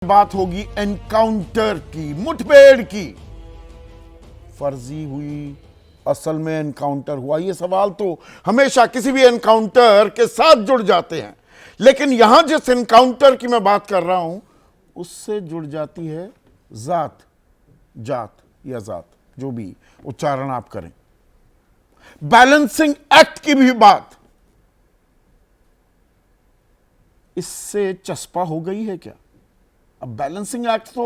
बात होगी एनकाउंटर की, मुठभेड़ की। फर्जी हुई, असल में एनकाउंटर हुआ, ये सवाल तो हमेशा किसी भी एनकाउंटर के साथ जुड़ जाते हैं। लेकिन यहां जिस एनकाउंटर की मैं बात कर रहा हूं उससे जुड़ जाती है जात, जात या जात, जो भी उच्चारण आप करें। बैलेंसिंग एक्ट की भी बात इससे चस्पा हो गई है क्या? अब बैलेंसिंग एक्ट तो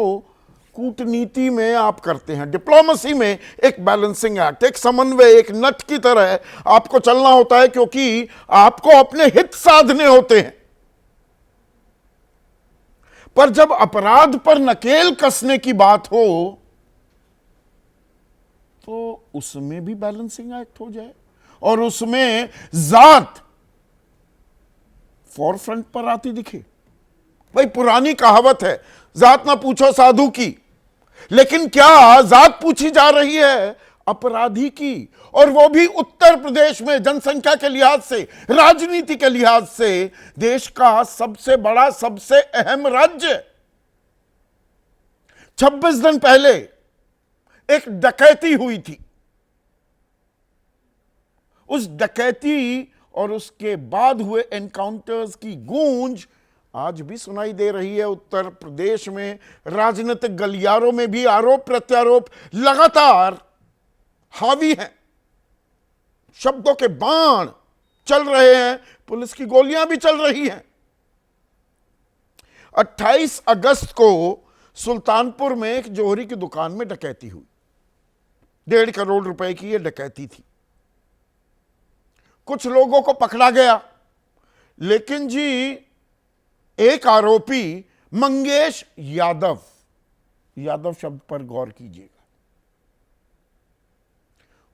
कूटनीति में आप करते हैं, डिप्लोमेसी में एक बैलेंसिंग एक्ट, एक समन्वय, एक नट की तरह आपको चलना होता है, क्योंकि आपको अपने हित साधने होते हैं। पर जब अपराध पर नकेल कसने की बात हो तो उसमें भी बैलेंसिंग एक्ट हो जाए और उसमें जात फोरफ्रंट पर आती दिखे। भाई पुरानी कहावत है, जात ना पूछो साधु की, लेकिन क्या जात पूछी जा रही है अपराधी की? और वो भी उत्तर प्रदेश में जनसंख्या के लिहाज से, राजनीति के लिहाज से देश का सबसे बड़ा, सबसे अहम राज्य। 26 दिन पहले एक डकैती हुई थी। उस डकैती और उसके बाद हुए एनकाउंटर्स की गूंज आज भी सुनाई दे रही है उत्तर प्रदेश में। राजनीतिक गलियारों में भी आरोप प्रत्यारोप लगातार हावी हैं, शब्दों के बाण चल रहे हैं, पुलिस की गोलियां भी चल रही हैं। 28 अगस्त को सुल्तानपुर में एक जौहरी की दुकान में डकैती हुई। 1.5 करोड़ रुपए की यह डकैती थी। कुछ लोगों को पकड़ा गया, लेकिन जी एक आरोपी मंगेश यादव, यादव शब्द पर गौर कीजिएगा,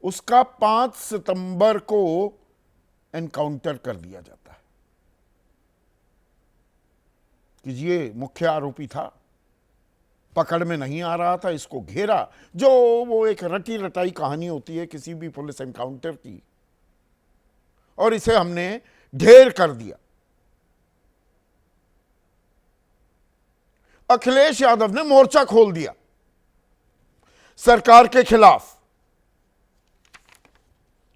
उसका 5 सितंबर को एनकाउंटर कर दिया जाता है कि ये मुख्य आरोपी था, पकड़ में नहीं आ रहा था, इसको घेरा। जो वो एक रटी रटाई कहानी होती है किसी भी पुलिस एनकाउंटर की, और इसे हमने ढेर कर दिया। अखिलेश यादव ने मोर्चा खोल दिया सरकार के खिलाफ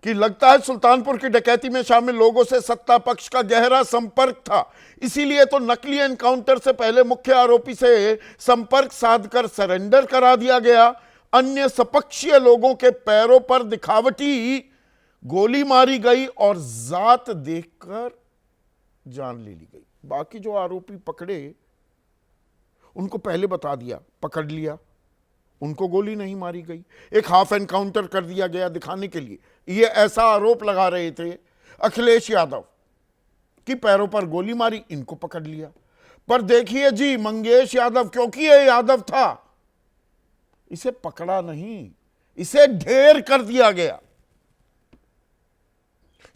कि लगता है सुल्तानपुर की डकैती में शामिल लोगों से सत्ता पक्ष का गहरा संपर्क था, इसीलिए तो नकली एनकाउंटर से पहले मुख्य आरोपी से संपर्क साधकर सरेंडर करा दिया गया। अन्य सपक्षीय लोगों के पैरों पर दिखावटी गोली मारी गई और जात देखकर जान ले ली गई। बाकी जो आरोपी पकड़े उनको पहले बता दिया, पकड़ लिया, उनको गोली नहीं मारी गई। एक हाफ एनकाउंटर कर दिया गया दिखाने के लिए। ये ऐसा आरोप लगा रहे थे अखिलेश यादव कि पैरों पर गोली मारी, इनको पकड़ लिया। पर देखिए जी, मंगेश यादव, क्योंकि ये यादव था, इसे पकड़ा नहीं, इसे ढेर कर दिया गया।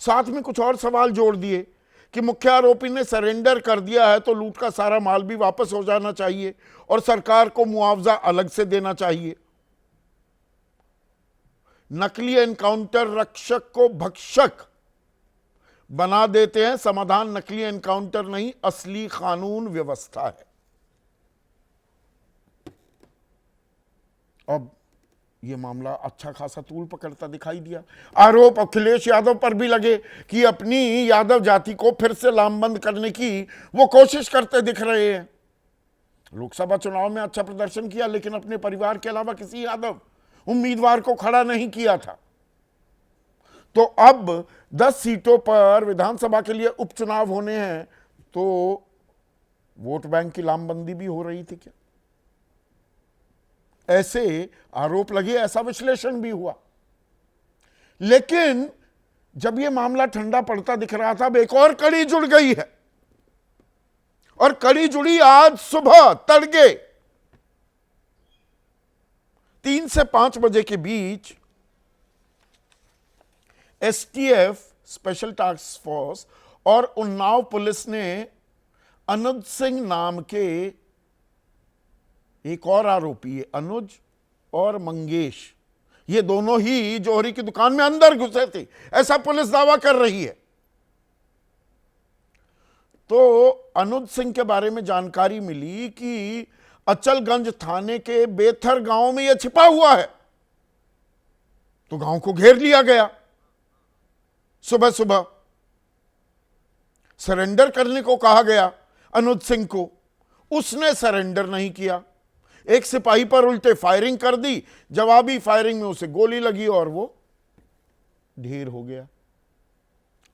साथ में कुछ और सवाल जोड़ दिए कि मुख्य आरोपी ने सरेंडर कर दिया है तो लूट का सारा माल भी वापस हो जाना चाहिए और सरकार को मुआवजा अलग से देना चाहिए। नकली एनकाउंटर रक्षक को भक्षक बना देते हैं। समाधान नकली एनकाउंटर नहीं, असली कानून व्यवस्था है। अब यह मामला अच्छा खासा तूल पकड़ता दिखाई दिया। आरोप अखिलेश यादव पर भी लगे कि अपनी यादव जाति को फिर से लामबंद करने की वो कोशिश करते दिख रहे हैं। लोकसभा चुनाव में अच्छा प्रदर्शन किया, लेकिन अपने परिवार के अलावा किसी यादव उम्मीदवार को खड़ा नहीं किया था। तो अब 10 सीटों पर विधानसभा के लिए उपचुनाव होने हैं, तो वोट बैंक की लामबंदी भी हो रही थी क्या? ऐसे आरोप लगे, ऐसा विश्लेषण भी हुआ। लेकिन जब यह मामला ठंडा पड़ता दिख रहा था, अब एक और कड़ी जुड़ गई है, और कड़ी जुड़ी आज सुबह तड़के 3 से 5 बजे के बीच। एसटीएफ, स्पेशल टास्क फोर्स, और उन्नाव पुलिस ने अनुज सिंह नाम के एक और आरोपी, अनुज और मंगेश, ये दोनों ही जौहरी की दुकान में अंदर घुसे थे, ऐसा पुलिस दावा कर रही है। तो अनुज सिंह के बारे में जानकारी मिली कि अचलगंज थाने के बेथर गांव में यह छिपा हुआ है, तो गांव को घेर लिया गया। सुबह सुबह सरेंडर करने को कहा गया अनुज सिंह को, उसने सरेंडर नहीं किया। एक सिपाही पर उल्टे फायरिंग कर दी, जवाबी फायरिंग में उसे गोली लगी और वो ढेर हो गया।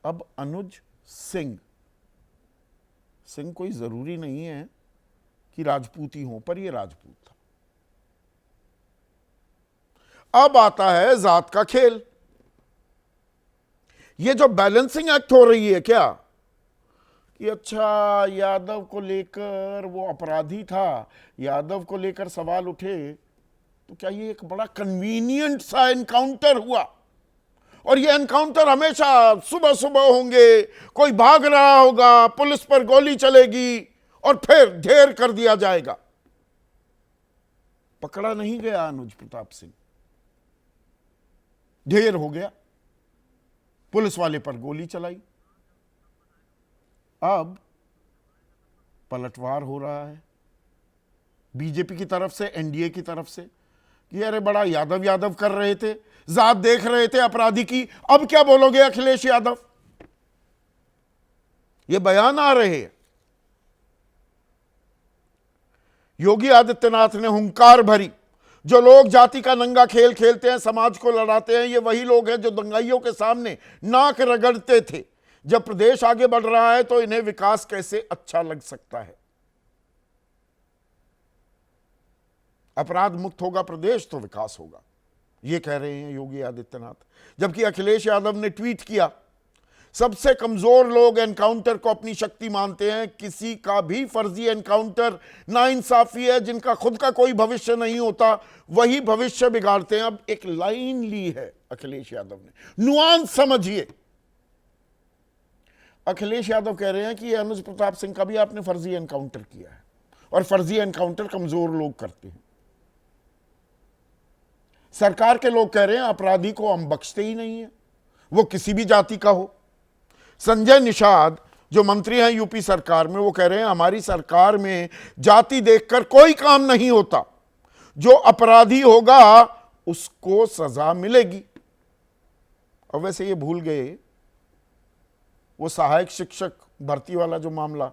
अब अनुज सिंह कोई जरूरी नहीं है कि राजपूती हो, पर यह राजपूत था। अब आता है जात का खेल। ये जो बैलेंसिंग एक्ट हो रही है क्या, कि अच्छा यादव को लेकर वो अपराधी था, यादव को लेकर सवाल उठे, तो क्या ये एक बड़ा कन्वीनियंट सा एनकाउंटर हुआ? और ये एनकाउंटर हमेशा सुबह सुबह होंगे, कोई भाग रहा होगा, पुलिस पर गोली चलेगी और फिर ढेर कर दिया जाएगा। पकड़ा नहीं गया अनुज प्रताप सिंह, ढेर हो गया, पुलिस वाले पर गोली चलाई। अब पलटवार हो रहा है बीजेपी की तरफ से, एनडीए की तरफ से, कि अरे बड़ा यादव यादव कर रहे थे, जात देख रहे थे अपराधी की, अब क्या बोलोगे अखिलेश यादव? ये बयान आ रहे हैं। योगी आदित्यनाथ ने हुंकार भरी, जो लोग जाति का नंगा खेल खेलते हैं, समाज को लड़ाते हैं, ये वही लोग हैं जो दंगाइयों के सामने नाक रगड़ते थे। जब प्रदेश आगे बढ़ रहा है तो इन्हें विकास कैसे अच्छा लग सकता है? अपराध मुक्त होगा प्रदेश तो विकास होगा, ये कह रहे हैं योगी आदित्यनाथ। जबकि अखिलेश यादव ने ट्वीट किया, सबसे कमजोर लोग एनकाउंटर को अपनी शक्ति मानते हैं, किसी का भी फर्जी एनकाउंटर नाइंसाफी है, जिनका खुद का कोई भविष्य नहीं होता वही भविष्य बिगाड़ते हैं। अब एक लाइन ली है अखिलेश यादव ने, नुआंस समझिए। अखिलेश यादव कह रहे हैं कि अनुज प्रताप सिंह का भी आपने फर्जी एनकाउंटर किया है, और फर्जी एनकाउंटर कमजोर लोग करते हैं। सरकार के लोग कह रहे हैं अपराधी को हम बख्शते ही नहीं है, वो किसी भी जाति का हो। संजय निषाद जो मंत्री हैं यूपी सरकार में, वो कह रहे हैं हमारी सरकार में जाति देखकर कोई काम नहीं होता, जो अपराधी होगा उसको सजा मिलेगी। और वैसे ये भूल गए वो सहायक शिक्षक भर्ती वाला जो मामला,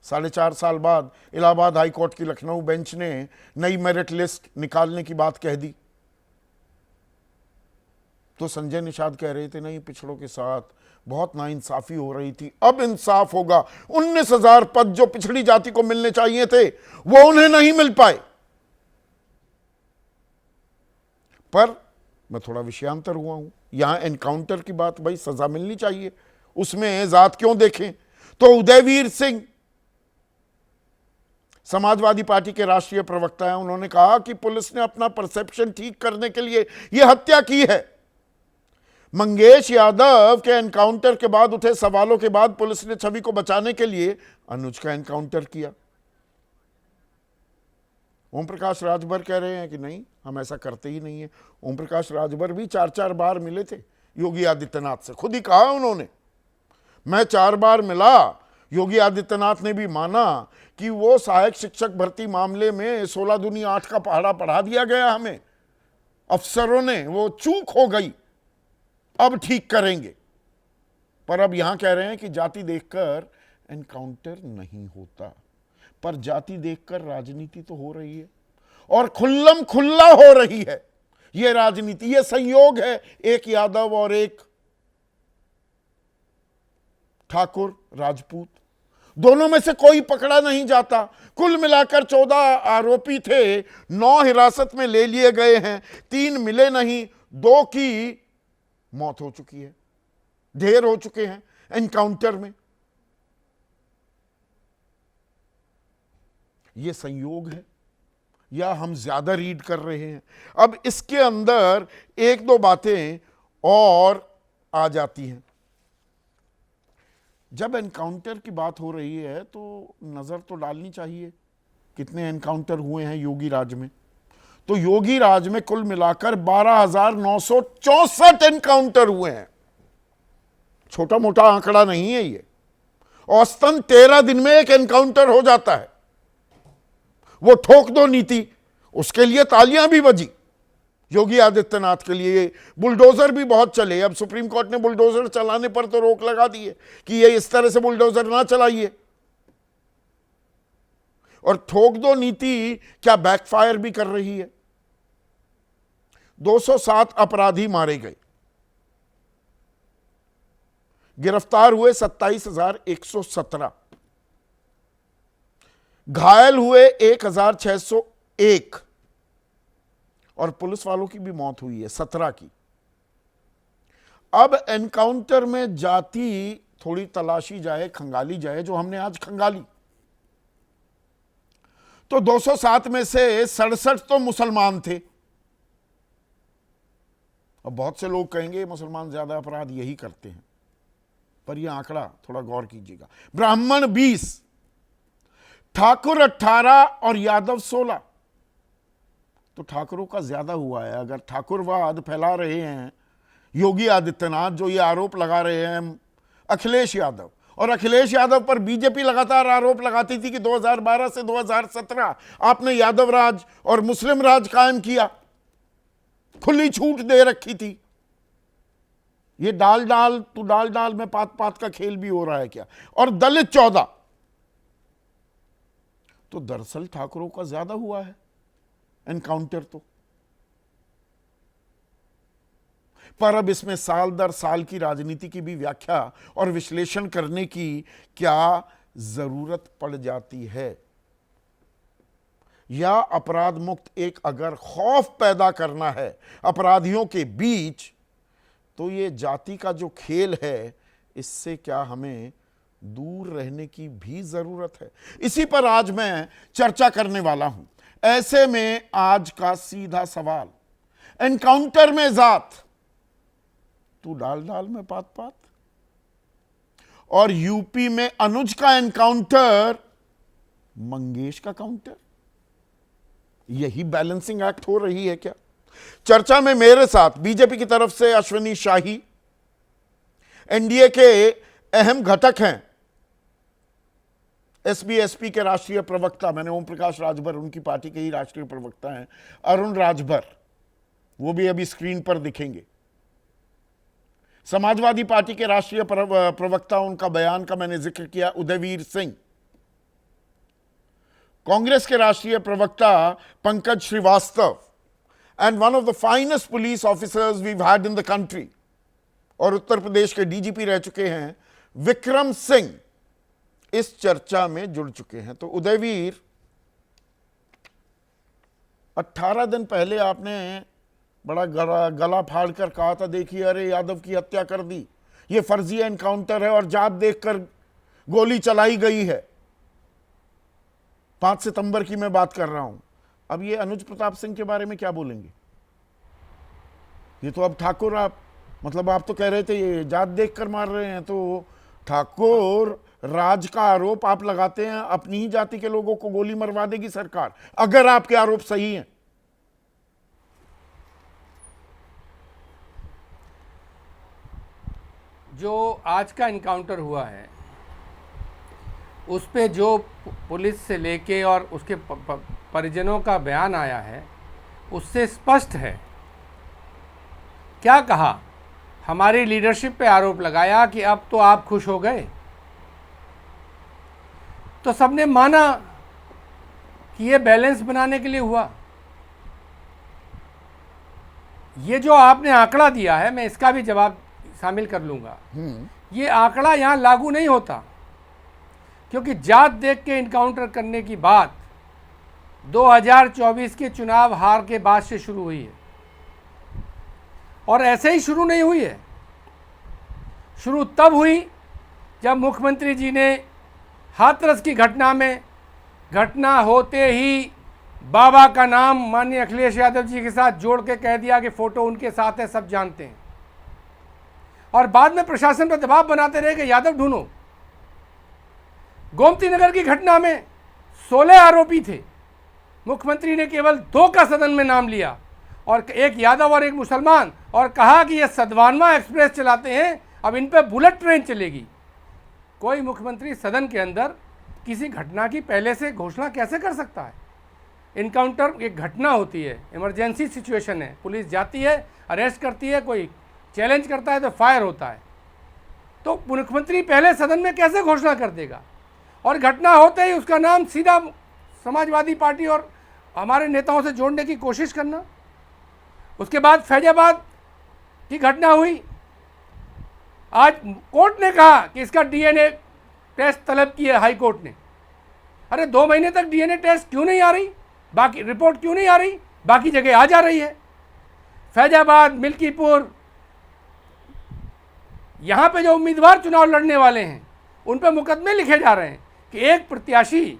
4.5 साल बाद इलाहाबाद हाईकोर्ट की लखनऊ बेंच ने नई मेरिट लिस्ट निकालने की बात कह दी, तो संजय निषाद कह रहे थे नहीं, पिछड़ों के साथ बहुत नाइंसाफी हो रही थी, अब इंसाफ होगा। 19,000 पद जो पिछड़ी जाति को मिलने चाहिए थे वो उन्हें नहीं मिल पाए। पर मैं थोड़ा विषयांतर हुआ हूं, यहां एनकाउंटर की बात, भाई सजा मिलनी चाहिए, उसमें जात क्यों देखें? तो उदयवीर सिंह समाजवादी पार्टी के राष्ट्रीय प्रवक्ता हैं, उन्होंने कहा कि पुलिस ने अपना परसेप्शन ठीक करने के लिए यह हत्या की है। मंगेश यादव के एनकाउंटर के बाद उठे सवालों के बाद पुलिस ने छवि को बचाने के लिए अनुज का एनकाउंटर किया। ओम प्रकाश राजभर कह रहे हैं कि नहीं, हम ऐसा करते ही नहीं है। ओम प्रकाश राजभर भी 4-4 बार मिले थे योगी आदित्यनाथ से, खुद ही कहा उन्होंने, मैं 4 बार मिला। योगी आदित्यनाथ ने भी माना कि वो सहायक शिक्षक भर्ती मामले में 16 दूनी 8 का पहाड़ा पढ़ा दिया गया हमें, अफसरों ने, वो चूक हो गई, अब ठीक करेंगे। पर अब यहां कह रहे हैं कि जाति देखकर एनकाउंटर नहीं होता, पर जाति देखकर राजनीति तो हो रही है, और खुल्लम खुल्ला हो रही है यह राजनीति। यह संयोग है, एक यादव और एक ठाकुर राजपूत, दोनों में से कोई पकड़ा नहीं जाता। कुल मिलाकर 14 आरोपी थे, 9 हिरासत में ले लिए गए हैं, 3 मिले नहीं, 2 की मौत हो चुकी है, ढेर हो चुके हैं एनकाउंटर में। यह संयोग है या हम ज्यादा रीड कर रहे हैं? अब इसके अंदर 1-2 बातें और आ जाती हैं। जब एनकाउंटर की बात हो रही है तो नजर तो डालनी चाहिए कितने एनकाउंटर हुए हैं योगी राज में। तो योगी राज में कुल मिलाकर 12,964 एनकाउंटर हुए हैं। छोटा मोटा आंकड़ा नहीं है ये, औसतन 13 दिन में एक एनकाउंटर हो जाता है। वो ठोक दो नीति, उसके लिए तालियां भी बजी योगी आदित्यनाथ के लिए। बुलडोजर भी बहुत चले, अब सुप्रीम कोर्ट ने बुलडोजर चलाने पर तो रोक लगा दी है कि ये इस तरह से बुलडोजर ना चलाइए। और ठोक दो नीति क्या बैकफायर भी कर रही है। 207 अपराधी मारे गए, गिरफ्तार हुए 27,117, घायल हुए 1,601 और पुलिस वालों की भी मौत हुई है 17 की। अब एनकाउंटर में जाति थोड़ी तलाशी जाए, खंगाली जाए, जो हमने आज खंगाली, तो 207 में से 67 तो मुसलमान थे। अब बहुत से लोग कहेंगे मुसलमान ज्यादा अपराध यही करते हैं, पर यह आंकड़ा थोड़ा गौर कीजिएगा। ब्राह्मण 20, ठाकुर 18 और यादव 16। तो ठाकुरों का ज्यादा हुआ है। अगर ठाकुरवाद फैला रहे हैं योगी आदित्यनाथ, जो ये आरोप लगा रहे हैं अखिलेश यादव, और अखिलेश यादव पर बीजेपी लगातार आरोप लगाती थी कि 2012 से 2017 आपने यादव राज और मुस्लिम राज कायम किया, खुली छूट दे रखी थी। ये डाल डाल तू डाल डाल में पात पात का खेल भी हो रहा है क्या। और दलित 14। तो दरअसल ठाकुरों का ज्यादा हुआ है एनकाउंटर तो। पर अब इसमें साल दर साल की राजनीति की भी व्याख्या और विश्लेषण करने की क्या जरूरत पड़ जाती है, या अपराध मुक्त एक अगर खौफ पैदा करना है अपराधियों के बीच, तो ये जाति का जो खेल है इससे क्या हमें दूर रहने की भी जरूरत है। इसी पर आज मैं चर्चा करने वाला हूं। ऐसे में आज का सीधा सवाल, एनकाउंटर में जात तू डाल डाल में पात पात, और यूपी में अनुज का एनकाउंटर मंगेश का काउंटर, यही बैलेंसिंग एक्ट हो रही है क्या। चर्चा में मेरे साथ बीजेपी की तरफ से अश्विनी शाही, एनडीए के अहम घटक हैं एसबीएसपी के राष्ट्रीय प्रवक्ता, मैंने ओम प्रकाश राजभर, उनकी पार्टी के ही राष्ट्रीय प्रवक्ता हैं अरुण राजभर, वो भी अभी स्क्रीन पर दिखेंगे। समाजवादी पार्टी के राष्ट्रीय प्रवक्ता, उनका बयान का मैंने जिक्र किया, उदयवीर सिंह। कांग्रेस के राष्ट्रीय प्रवक्ता Pankaj Srivastava, and one of the finest police officers we've had in the country, और उत्तर प्रदेश के डीजीपी रह चुके हैं विक्रम सिंह, इस चर्चा में जुड़ चुके हैं। तो उदयवीर, 18 दिन पहले आपने बड़ा गला फाड़ कर कहा था, देखिए अरे यादव की हत्या कर दी, ये फर्जी एनकाउंटर है और जात देखकर गोली चलाई गई है। 5 सितंबर की मैं बात कर रहा हूं। अब ये अनुज प्रताप सिंह के बारे में क्या बोलेंगे। ये तो अब ठाकुर, आप मतलब आप तो कह रहे थे ये जात देखकर मार रहे हैं, तो ठाकुर राज का आरोप आप लगाते हैं, अपनी ही जाति के लोगों को गोली मरवा देगी सरकार, अगर आपके आरोप सही हैं। जो आज का इनकाउंटर हुआ है उस पे जो पुलिस से लेके और उसके परिजनों का बयान आया है, उससे स्पष्ट है। क्या कहा, हमारी लीडरशिप पे आरोप लगाया कि अब तो आप खुश हो गए, तो सबने माना कि ये बैलेंस बनाने के लिए हुआ। ये जो आपने आंकड़ा दिया है, मैं इसका भी जवाब शामिल कर लूँगा। ये आंकड़ा यहाँ लागू नहीं होता, क्योंकि जात देख के इनकाउंटर करने की बात 2024 के चुनाव हार के बाद से शुरू हुई है, और ऐसे ही शुरू नहीं हुई है। शुरू तब हुई जब मुख्यमंत्री जी ने हाथरस की घटना में, घटना होते ही बाबा का नाम माननीय अखिलेश यादव जी के साथ जोड़ के कह दिया कि फोटो उनके साथ है, सब जानते हैं, और बाद में प्रशासन पर दबाव बनाते रहे कि यादव ढूंढो। गोमती नगर की घटना में 16 आरोपी थे, मुख्यमंत्री ने केवल 2 का सदन में नाम लिया, और एक यादव और एक मुसलमान, और कहा कि ये सद्भावना एक्सप्रेस चलाते हैं, अब इन पे बुलेट ट्रेन चलेगी। कोई मुख्यमंत्री सदन के अंदर किसी घटना की पहले से घोषणा कैसे कर सकता है। इनकाउंटर एक घटना होती है, इमरजेंसी सिचुएशन है, पुलिस जाती है, अरेस्ट करती है, कोई चैलेंज करता है तो फायर होता है, तो मुख्यमंत्री पहले सदन में कैसे घोषणा कर देगा? और घटना होते ही उसका नाम सीधा समाजवादी पार्टी और हमारे नेताओं से जोड़ने की कोशिश करना। उसके बाद फैजाबाद की घटना हुई, आज कोर्ट ने कहा कि इसका डीएनए टेस्ट तलब की है हाई कोर्ट ने। अरे 2 महीने तक डीएनए टेस्ट क्यों नहीं आ रही, बाकी रिपोर्ट क्यों नहीं आ रही, बाकी जगह आ जा रही है। फैजाबाद, मिल्कीपुर, यहाँ पे जो उम्मीदवार चुनाव लड़ने वाले हैं उन पे मुकदमे लिखे जा रहे हैं कि एक प्रत्याशी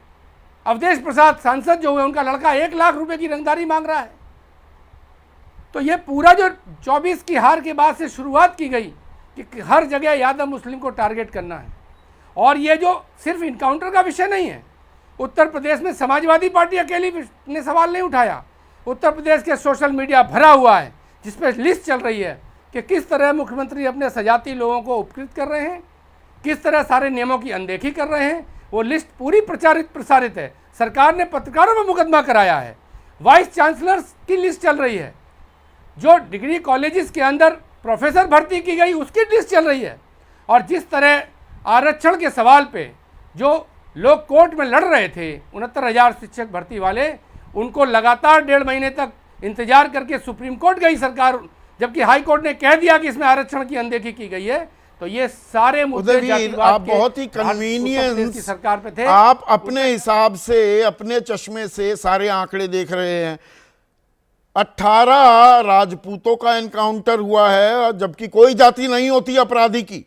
अवधेश प्रसाद सांसद जो हुए, उनका लड़का 1 लाख रुपए की रंगदारी मांग रहा है। तो ये पूरा जो 24 की हार के बाद से शुरुआत की गई कि हर जगह यादव मुस्लिम को टारगेट करना है। और ये जो सिर्फ इनकाउंटर का विषय नहीं है, उत्तर प्रदेश में समाजवादी पार्टी अकेली ने सवाल नहीं उठाया। उत्तर प्रदेश के सोशल मीडिया भरा हुआ है जिस पर लिस्ट चल रही है कि किस तरह मुख्यमंत्री अपने सजाती लोगों को उपकृत कर रहे हैं, किस तरह सारे नियमों की अनदेखी कर रहे हैं। वो लिस्ट पूरी प्रसारित है। सरकार ने पत्रकारों पर मुकदमा कराया है। वाइस चांसलर्स की लिस्ट चल रही है, जो डिग्री कॉलेजेस के अंदर प्रोफेसर भर्ती की गई उसकी लिस्ट चल रही है। और जिस तरह आरक्षण के सवाल पे जो लोग कोर्ट में लड़ रहे थे, 69,000 शिक्षक भर्ती वाले, उनको लगातार 1.5 महीने तक इंतजार करके सुप्रीम कोर्ट गई सरकार, जबकि हाई कोर्ट ने कह दिया कि इसमें आरक्षण की अनदेखी की गई है। तो ये सारे मुद्दे आप बहुत ही कन्वीनियंस सरकार पे थे। आप अपने हिसाब से, अपने चश्मे से सारे आंकड़े देख रहे हैं। 18 राजपूतों का एनकाउंटर हुआ है, जबकि कोई जाति नहीं होती अपराधी की,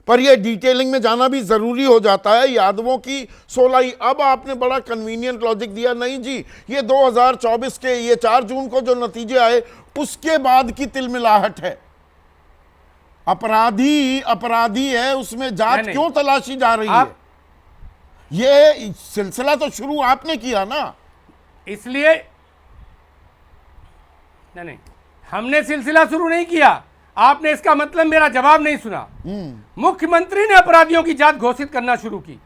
पर यह डिटेलिंग में जाना भी जरूरी हो जाता है। यादवों की 16। अब आपने बड़ा कन्वीनियंट लॉजिक दिया, नहीं जी ये 2024 के ये 4 जून को जो नतीजे आए उसके बाद की तिलमिलाहट है। अपराधी है, उसमें जात क्यों तलाशी जा रही है? ये सिलसिला तो शुरू आपने किया ना, इसलिए नहीं, हमने सिलसिला शुरू नहीं किया। आपने इसका मतलब मेरा जवाब नहीं सुना। मुख्यमंत्री ने अपराधियों की जात घोषित करना शुरू की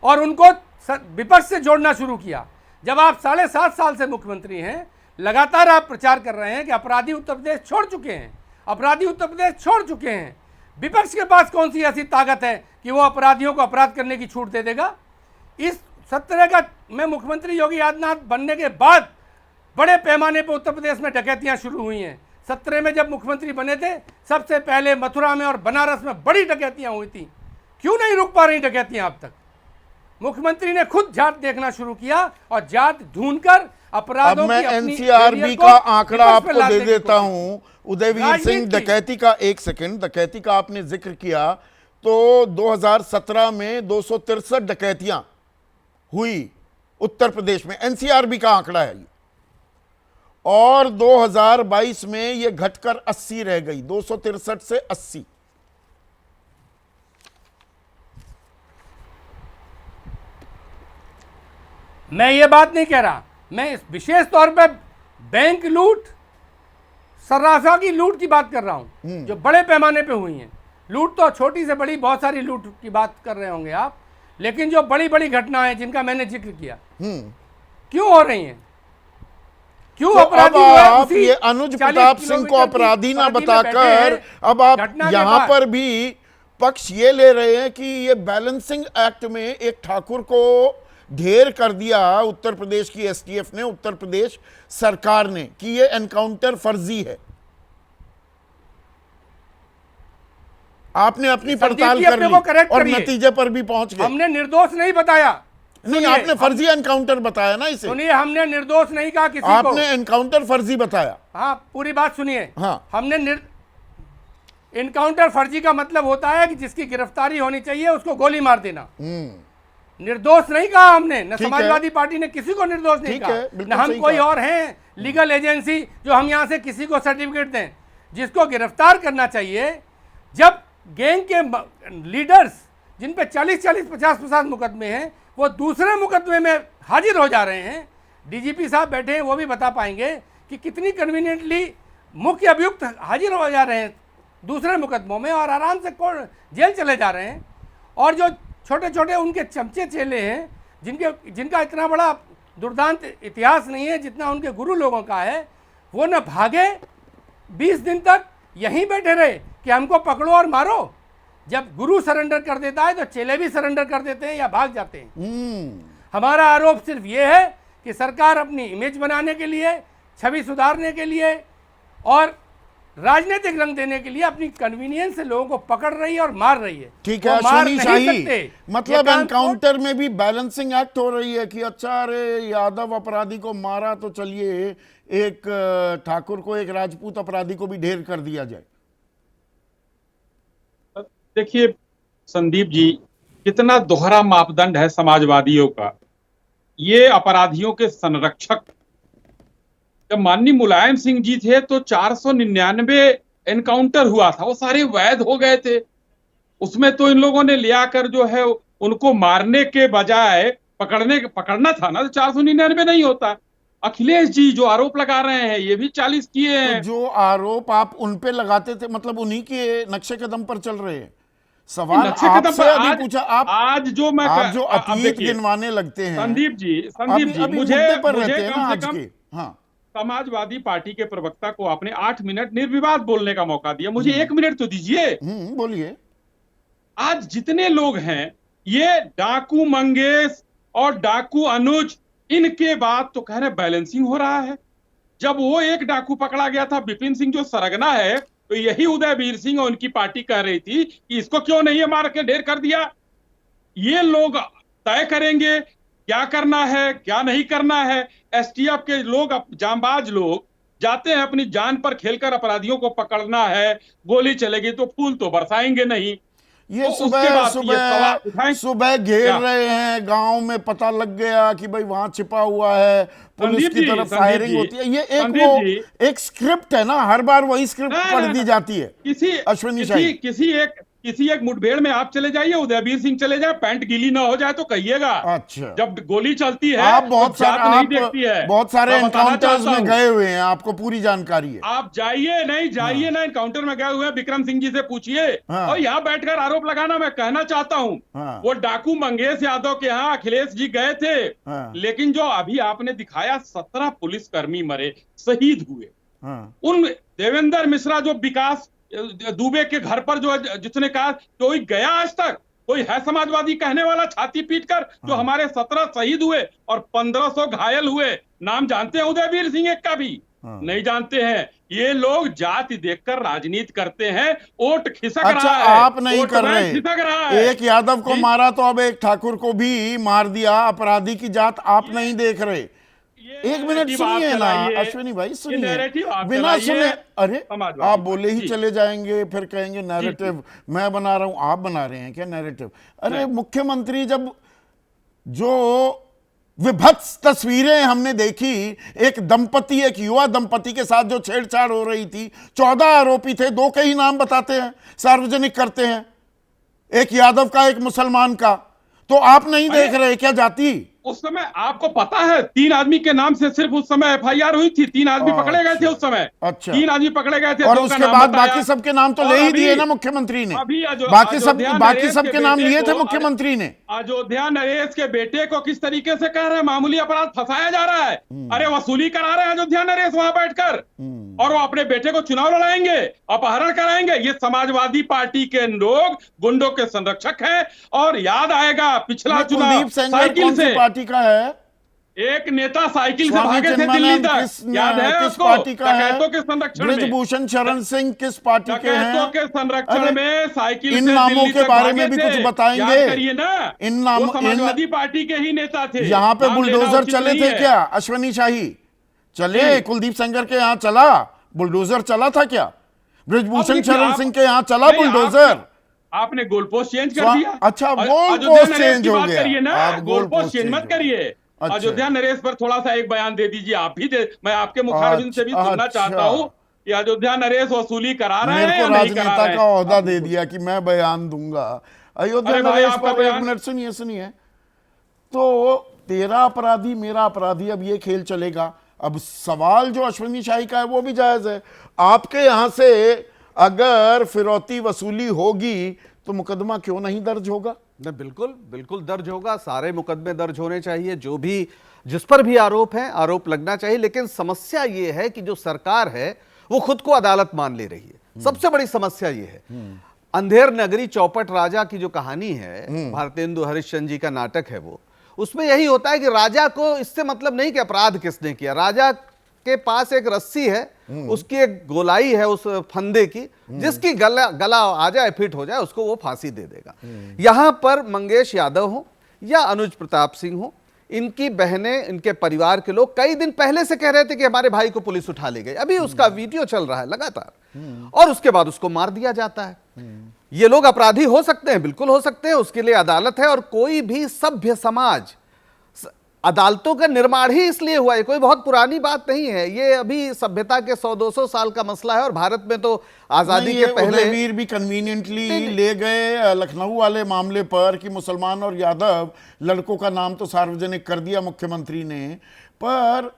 और उनको विपक्ष से जोड़ना शुरू किया। जब आप 7.5 साल से मुख्यमंत्री हैं, लगातार आप प्रचार कर रहे हैं कि अपराधी उत्तर प्रदेश छोड़ चुके हैं, अपराधी उत्तर प्रदेश छोड़ चुके हैं। विपक्ष के पास कौन सी ऐसी ताकत है कि वो अपराधियों को अपराध करने की छूट दे देगा? इस 17 का मैं मुख्यमंत्री योगी आदित्यनाथ बनने के बाद बड़े पैमाने पर उत्तर प्रदेश में डकैतियां शुरू हुई हैं। 17 में जब मुख्यमंत्री बने थे, सबसे पहले मथुरा में और बनारस में बड़ी डकैतियां हुई थी। क्यों नहीं रुक पा रही डकैतियां अब तक? मुख्यमंत्री ने खुद जात देखना शुरू किया और जात ढूंढकर अपराधों मैं की अपनी एनसीआरबी का आंकड़ा आपको दे देता हूं। उदयवीर सिंह, डकैती का 1 सेकंड, डकैती का आपने जिक्र किया तो 2017 में 263 डकैतियां हुई उत्तर प्रदेश में, एनसीआरबी का आंकड़ा है ये। और 2022 में ये घटकर 80 रह गई, 263 से 80। मैं ये बात नहीं कह रहा, मैं इस विशेष तौर पे बैंक लूट, सर्राफा की लूट की बात कर रहा हूं, जो बड़े पैमाने पे हुई हैं। लूट तो छोटी से बड़ी बहुत सारी लूट की बात कर रहे होंगे आप, लेकिन जो बड़ी बड़ी घटनाएं जिनका मैंने जिक्र किया, क्यों हो रही हैं? क्यों तो अपराधी अब आप ये अनुज प्रताप सिंह को अपराधी ना बताकर अब आप यहां पर भी पक्ष ये ले रहे हैं कि ये बैलेंसिंग एक्ट में एक ठाकुर को ढेर कर दिया उत्तर प्रदेश की एसटीएफ ने, उत्तर प्रदेश सरकार ने, कि ये एनकाउंटर फर्जी है। आपने अपनी पड़ताल कर ली और नतीजे पर भी पहुंच गए। हमने निर्दोष नहीं बताया। नहीं, आपने फर्जी एनकाउंटर बताया ना इसे। सुनिए, हमने निर्दोष नहीं कहा किसी को। आपने एनकाउंटर फर्जी बताया। हाँ, पूरी बात सुनिए। हाँ, हमने एनकाउंटर फर्जी का मतलब होता है कि जिसकी गिरफ्तारी होनी चाहिए उसको गोली मार देना। निर्दोष नहीं कहा हमने, न समाजवादी पार्टी ने किसी को निर्दोष नहीं कहा, न हम कोई और हैं लीगल एजेंसी जो हम यहां से किसी को सर्टिफिकेट दें। जिसको गिरफ्तार करना चाहिए, जब गैंग के लीडर्स जिन पे 40-40, 50-50 मुकदमे हैं, वो दूसरे मुकदमे में हाजिर हो जा रहे हैं। डीजीपी साहब बैठे हैं, वो भी बता पाएंगे कि कितनी कन्वीनियंटली मुख्य अभियुक्त हाजिर हो जा रहे हैं दूसरे मुकदमों में और आराम से जेल चले जा रहे हैं। और जो छोटे छोटे उनके चमचे चेले हैं, जिनका इतना बड़ा दुर्दांत इतिहास नहीं है जितना उनके गुरु लोगों का है। वो न भागे, 20 दिन तक यहीं बैठे रहे कि हमको पकड़ो और मारो। जब गुरु सरेंडर कर देता है तो चेले भी सरेंडर कर देते हैं या भाग जाते हैं। हमारा आरोप सिर्फ ये है कि सरकार अपनी इमेज बनाने के लिए, छवि सुधारने के लिए और राजनीतिक रंग देने के लिए अपनी कन्वीनियंस से लोगों को पकड़ रही है और मार रही है। ठीक है वो मार अश्विनी नहीं शाही, सकते। मतलब ये काम एनकाउंटर में भी बैलेंसिंग एक्ट हो रही है कि अच्छा अरे यादव अपराधी को मारा तो चलिए एक ठाकुर को, एक राजपूत अपराधी को भी ढेर कर दिया जाए। देखिए संदीप जी, कितना दोहरा मापदंड है समाजवादियों का। ये अपराधियों के संरक्षक, जब माननीय मुलायम सिंह जी थे तो 499 एनकाउंटर हुआ था, वो सारे वैध हो गए थे। उसमें तो इन लोगों ने लिया कर जो है उनको मारने के बजाय पकड़ना था ना, तो 499 नहीं होता। अखिलेश जी जो आरोप लगा रहे हैं ये भी 40 किए हैं। तो जो आरोप आप उन पे लगाते थे, मतलब उन्हीं के नक्शे कदम पर चल रहे हैं। सवाल नक्शे कदम आपसे पर अभी पूछा, आज जो मैं आप जो अब अतीत देखिए, गिनवाने लगते हैं संदीप जी अभी मुझे मुद्दे पर मुझे रहते हैं ना कम से आज कम के। हाँ समाजवादी पार्टी के प्रवक्ता को आपने 8 मिनट निर्विवाद बोलने का मौका दिया, मुझे 1 मिनट तो दीजिए। बोलिए। आज जितने लोग हैं, ये डाकू मंगेश और डाकू अनुज, इनके बाद तो कह रहे बैलेंसिंग हो रहा है। जब वो एक डाकू पकड़ा गया था विपिन सिंह जो सरगना है, तो यही उदयवीर सिंह और उनकी पार्टी कह रही थी कि इसको क्यों नहीं है मार के ढेर कर दिया। ये लोग तय करेंगे क्या करना है क्या नहीं करना है। एसटीएफ के लोग, जांबाज लोग जाते हैं अपनी जान पर खेलकर, अपराधियों को पकड़ना है, गोली चलेगी तो फूल तो बरसाएंगे नहीं। ये तो उसके बाद सुबह घेर रहे हैं, गांव में पता लग गया कि भाई वहां छिपा हुआ है, पुलिस की तरफ फायरिंग होती है। ये एक स्क्रिप्ट है ना, हर बार वही स्क्रिप्ट पढ़ दी जाती है। अश्विनी शाही, किसी एक मुठभेड़ में आप चले जाइए, उदयवीर सिंह चले जाए, पैंट गीली ना हो जाए तो कहिएगा। अच्छा, जब गोली चलती है आप बहुत तो नहीं देखती है। बहुत सारे एनकाउंटर्स में गए हुए हैं, आपको पूरी जानकारी है। आप जाइए ना एनकाउंटर में गए हुए हैं, विक्रम सिंह जी से पूछिए। और यहाँ बैठकर आरोप लगाना, मैं कहना चाहता हूँ वो डाकू मंगेश यादव के यहाँ अखिलेश जी गए थे, लेकिन जो अभी आपने दिखाया 17 पुलिसकर्मी मरे, शहीद हुए। उन देवेंद्र मिश्रा जो विकास दुबे के घर पर जो जिसने कहा कोई गया आज तक, कोई है समाजवादी कहने वाला छाती पीटकर, जो हमारे 17 शहीद हुए और 1500 घायल हुए। नाम जानते हैं उदयवीर सिंह एक का भी? नहीं जानते हैं। ये लोग जाति देखकर राजनीति करते हैं, वोट खिसक रहा है। आप नहीं कर रहे। एक यादव को मारा तो अब एक ठाकुर को भी मार दिया। अपराधी की जात आप नहीं देख रहे। एक मिनट सुनिए ना अश्विनी भाई, सुनिए, बिना सुने। अरे आप बोले ही चले जाएंगे, फिर कहेंगे नैरेटिव मैं बना रहा हूं। आप बना रहे हैं क्या नैरेटिव? अरे मुख्यमंत्री, जब जो विभत्स तस्वीरें हमने देखी, एक दंपति, एक युवा दंपति के साथ जो छेड़छाड़ हो रही थी, 14 आरोपी थे, 2 के ही नाम बताते हैं, सार्वजनिक करते हैं, एक यादव का एक मुसलमान का। तो आप नहीं देख रहे क्या जाति? उस समय आपको पता है 3 आदमी के नाम से सिर्फ उस समय एफआईआर हुई थी। 3 आदमी पकड़े गए थे उस समय। अच्छा, 3 आदमी पकड़े गए थे और उसके बाद बाकी सबके नाम तो ले ही दिए ना मुख्यमंत्री ने। बाकी सबके नाम लिए थे मुख्यमंत्री ने। अयोध्या नरेश के बेटे को किस तरीके से कह रहे हैं मामूली अपराध फंसाया जा रहा है। अरे वसूली करा रहे हैं अयोध्या नरेश वहां बैठकर, और वो अपने बेटे को चुनाव लड़ाएंगे, अपहरण कराएंगे। ये समाजवादी पार्टी के लोग गुंडों के संरक्षक हैं। और याद आएगा पिछला चुनाव साइकिल से पार्टी का है, एक नेता साइकिल से भागे थे दिल्ली तक, याद है? किस पार्टी का है? डकैतों के संरक्षण में बृजभूषण शरण सिंह किस पार्टी के हैं? डकैतों के संरक्षण में साइकिल इन से नामों दिल्ली के तक बारे भागे में भी थे। कुछ बताएंगे? याद करिए ना, इन नामों, समाजवादी पार्टी के ही नेता थे। यहाँ पे नाम बुलडोजर लेना उचित चले नहीं थे है। क्या? अश्विनी शाही चले, कुलदीप सेंगर के यहाँ चला बुलडोजर, चला था क्या? बृजभूषण शरण सिंह के यहाँ चला बुलडोजर? आपने गोल पोस्ट चेंज कर दिया। अच्छा, गोल पोस्ट चेंज हो गया। करिए ना, गोल पोस्ट चेंज मत करिए। अच्छा। अयोध्या नरेश पर थोड़ा सा एक बयान दे दीजिए आप भी। मैं आपके मुखारबिंद से भी सुनना चाहता हूँ कि अयोध्या नरेश वसूली करा रहे हैं या नहीं करा रहे हैं? राजनेता का ओहदा दे दिया कि मैं बयान दूंगा। अयोध्या नरेश पर एक मिनट सुनिए। तो तेरा अपराधी मेरा अपराधी, अब ये खेल चलेगा। अब सवाल जो अश्विनी शाही का है वो भी जायज है। आपके यहां से अगर फिरौती वसूली होगी तो मुकदमा क्यों नहीं दर्ज होगा? बिल्कुल दर्ज होगा। सारे मुकदमे दर्ज होने चाहिए। जो भी जिस पर भी आरोप है, आरोप लगना चाहिए, लेकिन समस्या ये है कि जो सरकार है वो खुद को अदालत मान ले रही है। सबसे बड़ी समस्या ये है। अंधेर नगरी चौपट राजा की जो कहानी है, भारतेंदु हरिश्चंद्र जी का नाटक है वो, उसमें यही होता है कि राजा को इससे मतलब नहीं कि अपराध किसने किया, राजा के पास एक रस्सी है, उसकी एक गोलाई है उस फंदे की, जिसकी गला आ जाए, फिट हो जाए, उसको वो फांसी दे देगा। यहां पर मंगेश यादव हो या अनुज प्रताप सिंह हो, इनकी बहनें, इनके परिवार के लोग कई दिन पहले से कह रहे थे कि हमारे भाई को पुलिस उठा ले गई। अभी उसका वीडियो चल रहा है लगातार, और उसके बाद उसको मार दिया जाता है। ये लोग अपराधी हो सकते हैं, बिल्कुल हो सकते हैं, उसके लिए अदालत है। और कोई भी सभ्य समाज, अदालतों का निर्माण ही इसलिए हुआ है, कोई बहुत पुरानी बात नहीं है, ये अभी सभ्यता के 100-200 साल का मसला है। और भारत में तो आजादी के पहले उदयवीर भी कन्वीनियंटली ले गए लखनऊ वाले मामले पर कि मुसलमान और यादव लड़कों का नाम तो सार्वजनिक कर दिया मुख्यमंत्री ने, पर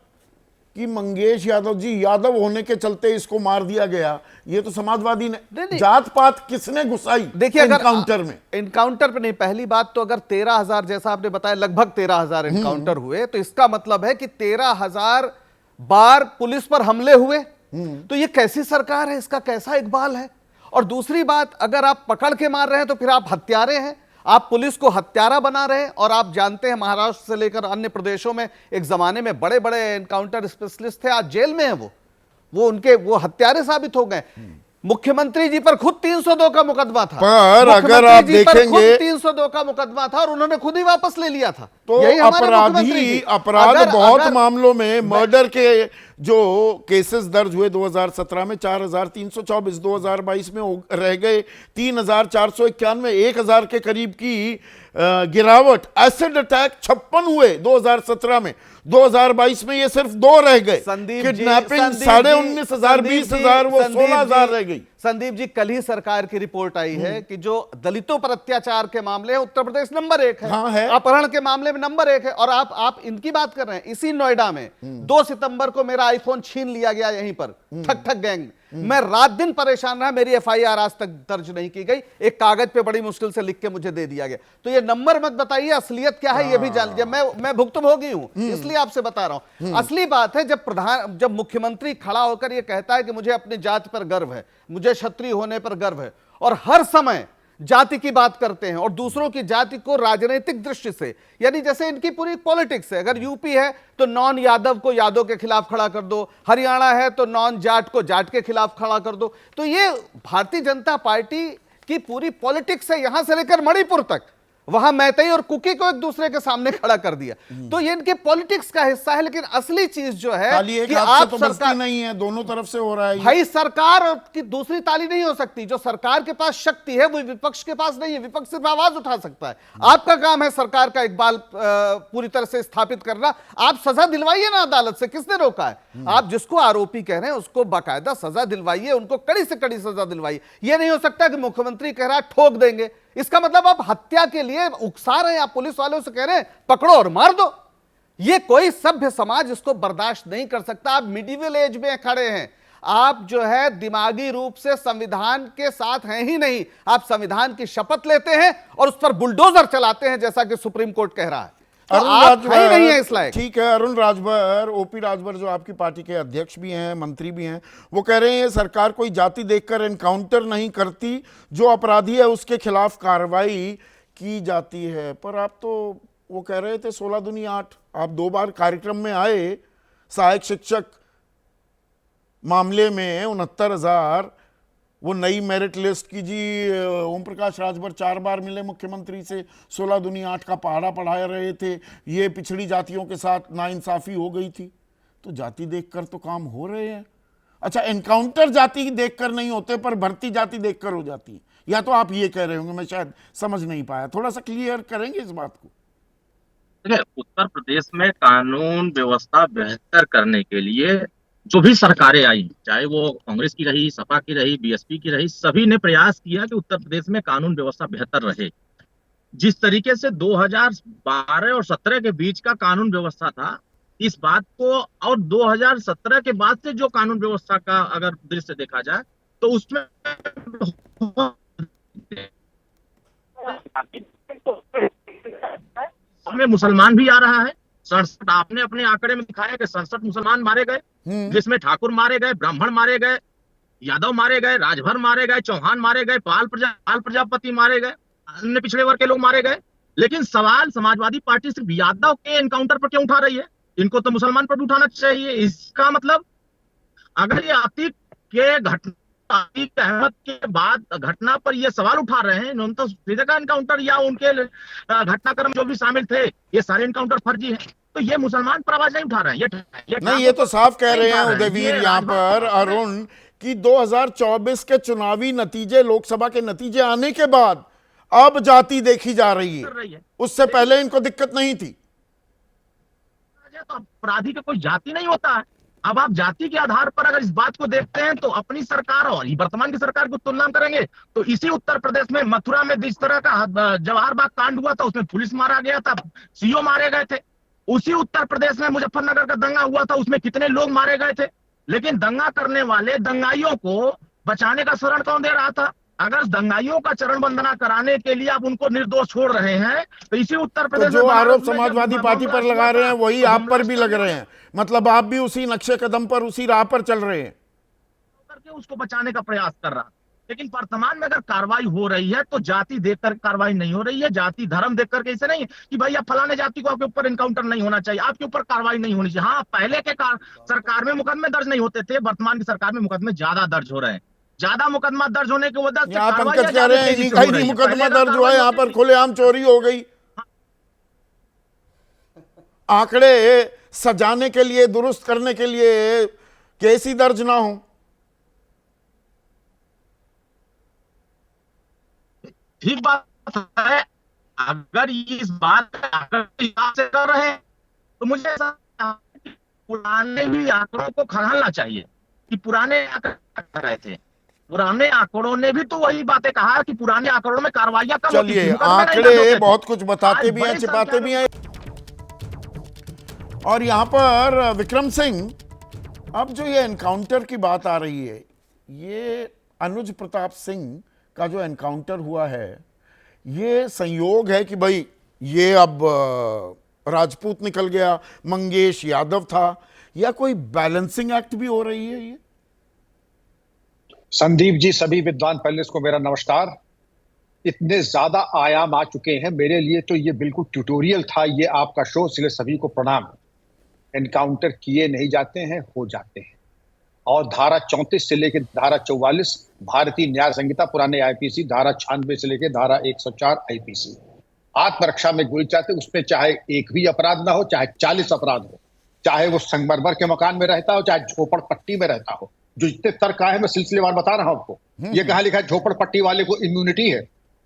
कि मंगेश यादव जी यादव होने के चलते इसको मार दिया गया, ये तो समाजवादी ने जात पात किसने घुसाई? देखिए, अगर एनकाउंटर में, एनकाउंटर पे नहीं, पहली बात तो अगर 13,000 जैसा आपने बताया, लगभग 13,000 एनकाउंटर हुए, तो इसका मतलब है कि 13,000 बार पुलिस पर हमले हुए। तो ये कैसी सरकार है, इसका कैसा इकबाल है? और दूसरी बात, अगर आप पकड़ के मार रहे हैं तो फिर आप हत्यारे हैं, आप पुलिस को हत्यारा बना रहे हैं। और आप जानते हैं महाराष्ट्र से लेकर अन्य प्रदेशों में एक जमाने में बड़े बड़े एनकाउंटर स्पेशलिस्ट थे, आज जेल में हैं वो हत्यारे साबित हो गए। मुख्यमंत्री जी पर खुद 302 का मुकदमा था, पर अगर आप देखेंगे 302 का मुकदमा था और उन्होंने खुद ही वापस ले लिया था। तो अपराध बहुत मामलों में, मर्डर के जो केसेस दर्ज हुए 2017 में 4,324, 2022 में रह गए 3,491, 1,000 के करीब की गिरावट। एसिड अटैक 56 हुए 2017 में, 2022 में ये सिर्फ 2 रह गए। किडनैपिंग 19,500, 20,000, वो 16,000 रह गई। संदीप जी, कल ही सरकार की रिपोर्ट आई है कि जो दलितों पर अत्याचार के मामले हैं, उत्तर प्रदेश नंबर 1 है। हाँ है। अपहरण के मामले में नंबर 1 है। और आप इनकी बात कर रहे हैं, इसी नोएडा में 2 सितंबर को मेरा आईफोन छीन लिया गया, यहीं पर ठग ठग गैंग। मैं रात दिन परेशान रहा, मेरी FIR आज तक दर्ज नहीं की गई, एक कागज पे बड़ी मुश्किल से लिख के मुझे दे दिया गया। तो ये नंबर मत बताइए, असलियत क्या है ये भी जान लीजिए। मैं भुक्तभोगी हूं, इसलिए आपसे बता रहा हूं। असली बात है जब मुख्यमंत्री खड़ा होकर ये कहता है कि मुझे अपनी जाति पर गर्व है, मुझे क्षत्रिय होने पर गर्व है, और हर समय जाति की बात करते हैं और दूसरों की जाति को राजनीतिक दृष्टि से, यानी जैसे इनकी पूरी पॉलिटिक्स है, अगर यूपी है तो नॉन यादव को यादव के खिलाफ खड़ा कर दो, हरियाणा है तो नॉन जाट को जाट के खिलाफ खड़ा कर दो। तो ये भारतीय जनता पार्टी की पूरी पॉलिटिक्स है, यहां से लेकर मणिपुर तक। वहां मैतेई और कुकी को एक दूसरे के सामने खड़ा कर दिया। तो ये इनके पॉलिटिक्स का हिस्सा है। लेकिन असली चीज जो है कि आप तो सरकार नहीं है, दोनों तरफ से हो रहा है भाई। सरकार की दूसरी ताली नहीं हो सकती। जो सरकार के पास शक्ति है वो विपक्ष के पास नहीं है। विपक्ष सिर्फ आवाज उठा सकता है। आपका काम है सरकार का इकबाल पूरी तरह से स्थापित करना। आप सजा दिलवाइए ना अदालत से, किसने रोका है? आप जिसको आरोपी कह रहे हैं उसको बाकायदा सजा दिलवाइए, उनको कड़ी से कड़ी सजा दिलवाइए। यह नहीं हो सकता कि मुख्यमंत्री कह रहा है ठोक देंगे, इसका मतलब आप हत्या के लिए उकसा रहे हैं। आप पुलिस वालों से कह रहे हैं पकड़ो और मार दो। ये कोई सभ्य समाज इसको बर्दाश्त नहीं कर सकता। आप मिडिवल एज में खड़े हैं। आप जो है दिमागी रूप से संविधान के साथ हैं ही नहीं। आप संविधान की शपथ लेते हैं और उस पर बुलडोजर चलाते हैं, जैसा कि सुप्रीम कोर्ट कह रहा है। तो आप है नहीं है इस लायक। ठीक है, अरुण राजभर, ओपी राजभर जो आपकी पार्टी के अध्यक्ष भी हैं, मंत्री भी हैं, वो कह रहे हैं सरकार कोई जाति देखकर एनकाउंटर नहीं करती, जो अपराधी है उसके खिलाफ कार्रवाई की जाती है। पर आप तो वो कह रहे थे 16 दूनी 8, आप 2 बार कार्यक्रम में आए। सहायक शिक्षक मामले में 69,000, वो नई मेरिट लिस्ट की जी, ओम प्रकाश राजभर 4 बार मिले मुख्यमंत्री से, 16 दूनी 8 का पहाड़ा पढ़ा रहे थे। ये पिछड़ी जातियों के साथ नाइंसाफी हो गई थी। तो जाति देखकर तो काम हो रहे हैं। अच्छा, एनकाउंटर जाति देखकर नहीं होते, पर भर्ती जाति देखकर हो जाती है, या तो आप ये कह रहे होंगे, मैं शायद समझ नहीं पाया। थोड़ा सा क्लियर करेंगे इस बात को? देखिए, उत्तर प्रदेश में कानून व्यवस्था बेहतर करने के लिए जो भी सरकारें आई, चाहे वो कांग्रेस की रही, सपा की रही, बीएसपी की रही, सभी ने प्रयास किया कि उत्तर प्रदेश में कानून व्यवस्था बेहतर रहे। जिस तरीके से 2012 और 17 के बीच का कानून व्यवस्था था, इस बात को, और 2017 के बाद से जो कानून व्यवस्था का अगर दृश्य देखा जाए तो उसमें मुसलमान भी आ रहा है, 67 आपने अपने आंकड़े में दिखाया कि 67 मुसलमान मारे गए, जिसमें ठाकुर मारे गए, ब्राह्मण मारे गए, यादव मारे गए, राजभर मारे गए, चौहान मारे गए, पाल प्रजापति मारे गए, अन्य पिछड़े वर्ग के लोग मारे गए। लेकिन सवाल समाजवादी पार्टी सिर्फ यादव के एनकाउंटर पर क्यों उठा रही है? इनको तो मुसलमान पर भी उठाना चाहिए। इसका मतलब अगर ये आतिक अहमद के बाद घटना पर ये सवाल उठा रहे हैं, उन्होंने तो सीधे का एनकाउंटर या उनके घटनाक्रम जो भी शामिल थे ये सारे एनकाउंटर फर्जी हैं, तो ये मुसलमान पर आवाज नहीं उठा रहे हैं। ये नहीं, ये तो साफ कह रहे हैं उदयवीर यहाँ पर अरुण कि 2024 के चुनावी नतीजे, लोकसभा के नतीजे आने के बाद अब जाति देखी जा रही है, उससे पहले इनको दिक्कत नहीं थी। तो अपराधी का कोई जाति नहीं होता है। अब आप जाति के आधार पर अगर इस बात को देखते हैं तो अपनी सरकार और वर्तमान की सरकार को तुलना करेंगे तो इसी उत्तर प्रदेश में मथुरा में जिस तरह का जवाहर बाग कांड हुआ था उसमें पुलिस मारा गया था, सीओ मारे गए थे। उसी उत्तर प्रदेश में मुजफ्फरनगर का दंगा हुआ था, उसमें कितने लोग मारे गए थे। लेकिन दंगा करने वाले दंगाइयों को बचाने का शरण कौन दे रहा था? अगर दंगाइयों का चरण वंदना कराने के लिए आप उनको निर्दोष छोड़ रहे हैं तो इसी उत्तर प्रदेश तो जो आरोप समाजवादी पार्टी पर लगा रहे हैं वही आप पर भी लग रहे हैं, मतलब आप भी उसी नक्शे कदम पर, उसी राह पर चल रहे हैं। करके उसको बचाने का प्रयास कर रहा है। लेकिन वर्तमान में अगर कार्रवाई हो रही है तो जाति देखकर कार्रवाई नहीं हो रही है, जाति धर्म देख करके ऐसे नहीं कि भाई आप फलाने जाति को आपके ऊपर एनकाउंटर नहीं होना चाहिए, आपके ऊपर कार्रवाई नहीं होनी चाहिए। हाँ, पहले के सरकार में मुकदमे दर्ज नहीं होते थे, वर्तमान की सरकार में मुकदमे ज्यादा दर्ज हो रहे हैं। ज्यादा मुकदमा दर्ज होने की वजह से पंकज कह रहे हैं नहीं मुकदमा दर्ज हुआ है, यहाँ पर खुलेआम चोरी हो गई। आंकड़े सजाने के लिए, दुरुस्त करने के लिए केस ही दर्ज ना हो। ठीक बात है, अगर इस बात से कर रहे हैं तो मुझे ऐसा पुराने भी आंकड़ों को खंगालना चाहिए कि पुराने आंकड़े कर रहे थे। पुराने आंकड़ों ने भी तो वही बातें कहा कि पुराने आंकड़ों में कार्रवाइयां कम होती थी। चलिए, आंकड़े बहुत कुछ बताते भी हैं, छिपाते भी हैं। और यहां पर विक्रम सिंह, अब जो ये एनकाउंटर की बात आ रही है, ये अनुज प्रताप सिंह का जो एनकाउंटर हुआ है, ये संयोग है कि भाई ये अब राजपूत निकल गया, मंगेश यादव था, या कोई बैलेंसिंग एक्ट भी हो रही है? ये संदीप जी, सभी विद्वान पैनलिस्ट को मेरा नमस्कार। इतने ज्यादा आयाम आ चुके हैं, मेरे लिए तो ये बिल्कुल ट्यूटोरियल था ये आपका शो, इसलिए सभी को प्रणाम। एनकाउंटर किए नहीं जाते हैं, हो जाते हैं। और धारा 34 से लेकर धारा 44 भारतीय न्याय संहिता पुराने आईपीसी, धारा 96 से लेकर धारा 104 आईपीसी, आत्मरक्षा में गोली चलाते, उसमें चाहे एक भी अपराध ना हो, चाहे 40 अपराध हो, चाहे वो संगमरमर के मकान में रहता हो, चाहे झोपड़पट्टी में रहता हो। जो जितने तर्क आए हैं मैं सिलसिलेवार बता रहा हूं आपको। ये कहां लिखा है झोपड़पट्टी वाले को इम्यूनिटी है?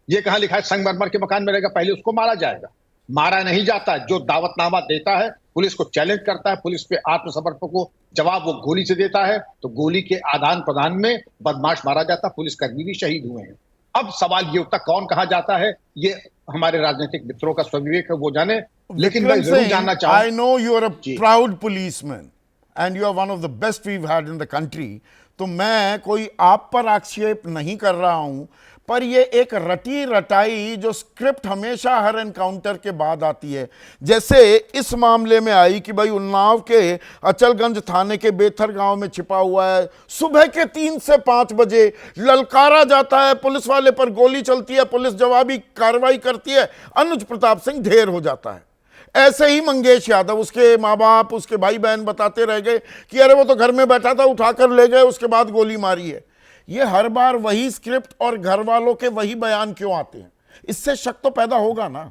ये कहां लिखा है संगमरमर के मकान में रहेगा पहले उसको मारा जाएगा? मारा नहीं जाता। जो दावतनामा देता है, पुलिस को चैलेंज करता है, पुलिस पे आत्मसमर्पण को जवाब वो गोली से देता है, तो गोली के आदान प्रदान में बदमाश मारा जाता, पुलिसकर्मी भी शहीद हुए हैं। अब सवाल ये उठता कौन कहा जाता है, ये हमारे राजनीतिक मित्रों का स्वविवेक है, वो जाने। लेकिन मैं जरूर जानना चाहूँ, I know you are a proud policeman and you are one of the best we've had in the country, तो मैं कोई आप पर आक्षेप नहीं कर रहा हूं, पर ये एक रटी रटाई जो स्क्रिप्ट हमेशा हर एनकाउंटर के बाद आती है, जैसे इस मामले में आई कि भाई उन्नाव के अचलगंज थाने के बेथर गांव में छिपा हुआ है, सुबह के 3 से 5 बजे ललकारा जाता है, पुलिस वाले पर गोली चलती है, पुलिस जवाबी कार्रवाई करती है, अनुज प्रताप सिंह ढेर हो जाता है। ऐसे ही मंगेश यादव, उसके माँ बाप, उसके भाई बहन बताते रह गए कि अरे वो तो घर में बैठा था, उठाकर ले गए, उसके बाद गोली मारी है। ये हर बार वही स्क्रिप्ट और घर वालों के वही बयान क्यों आते हैं? इससे शक तो पैदा होगा ना।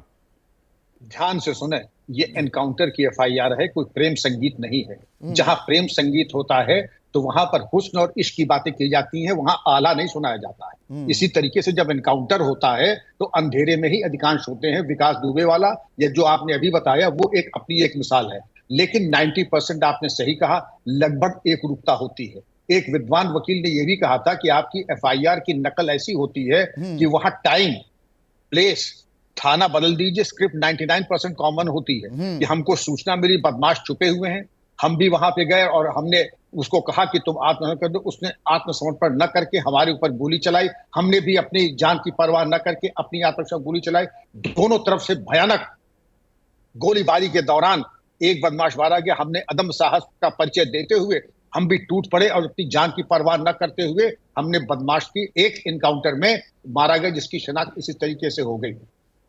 ध्यान से सुने, ये एनकाउंटर की एफआईआर है, कोई प्रेम संगीत नहीं है। जहां प्रेम संगीत होता है तो वहां पर हुस्न और इश्क की बातें की जाती हैं, वहां आला नहीं सुनाया जाता है। इसी तरीके से जब एनकाउंटर होता है तो अंधेरे में ही अधिकांश होते हैं। विकास दुबे वाला या जो आपने अभी बताया वो एक अपनी एक मिसाल है, लेकिन 90% आपने सही कहा, लगभग एक रूपता होती है। एक विद्वान वकील ने यह भी कहा था कि आपकी एफआईआर की नकल ऐसी होती है कि वहां टाइम, प्लेस, थाना बदल दीजिए, स्क्रिप्ट 99% कॉमन होती है। कि हमको सूचना मिली बदमाश छुपे हुए हैं, हम भी वहां पे गए और हमने उसको कहा कि तुम आत्मसमर्पण कर दो, उसने आत्मसमर्पण न करके हमारे ऊपर गोली चलाई, हमने भी अपनी जान की परवाह न करके अपनी आत्मरक्षा गोली चलाई। दोनों तरफ से भयानक गोलीबारी के दौरान एक बदमाश मारा गया, हमने अदम साहस का परिचय देते हुए हम भी टूट पड़े और अपनी जान की परवाह न करते हुए हमने बदमाश की एक इनकाउंटर में मारा गया, जिसकी शनाख्त इसी तरीके से हो गई।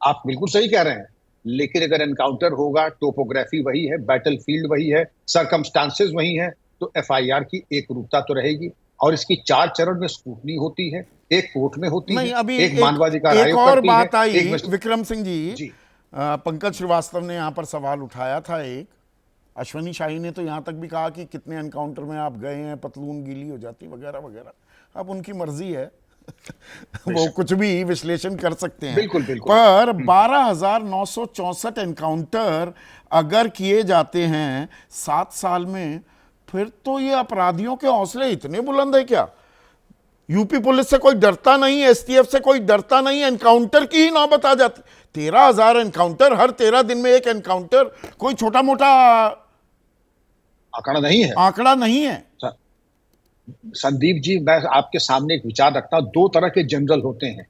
आप बिल्कुल सही कह रहे हैं, लेकिन अगर एनकाउंटर होगा, टोपोग्राफी वही है, बैटलफील्ड वही है, सर्कमस्टांसेस वही है, तो एफआईआर की एक रूपता तो रहेगी। और इसकी 4 चरण में स्क्रूटनी होती है, एक कोर्ट में होती नहीं, है, अभी एक मानवाधिकार एक आयोग और करती बात है, आई एक विक्रम सिंह जी, जी। पंकज श्रीवास्तव ने यहाँ पर सवाल उठाया था एक, अश्वनी शाही ने तो यहाँ तक भी कहा कि कितने एनकाउंटर में आप गए हैं, पतलून गीली हो जाती वगैरह वगैरह। अब उनकी मर्जी है वो कुछ भी विश्लेषण कर सकते हैं। बिल्कुल बिल्कुल। पर 12,964 एनकाउंटर अगर किए जाते हैं 7 साल में, फिर तो ये अपराधियों के हौसले इतने बुलंद है क्या? यूपी पुलिस से कोई डरता नहीं, एसटीएफ से कोई डरता नहीं, एनकाउंटर की ही नौबत आ जाती। 13,000 एनकाउंटर, हर 13 दिन में एक एनकाउंटर, कोई छोटा मोटा आंकड़ा नहीं है। आंकड़ा नहीं है। संदीप जी, मैं आपके सामने एक विचार रखता हूं। 2 तरह के जनरल होते हैं।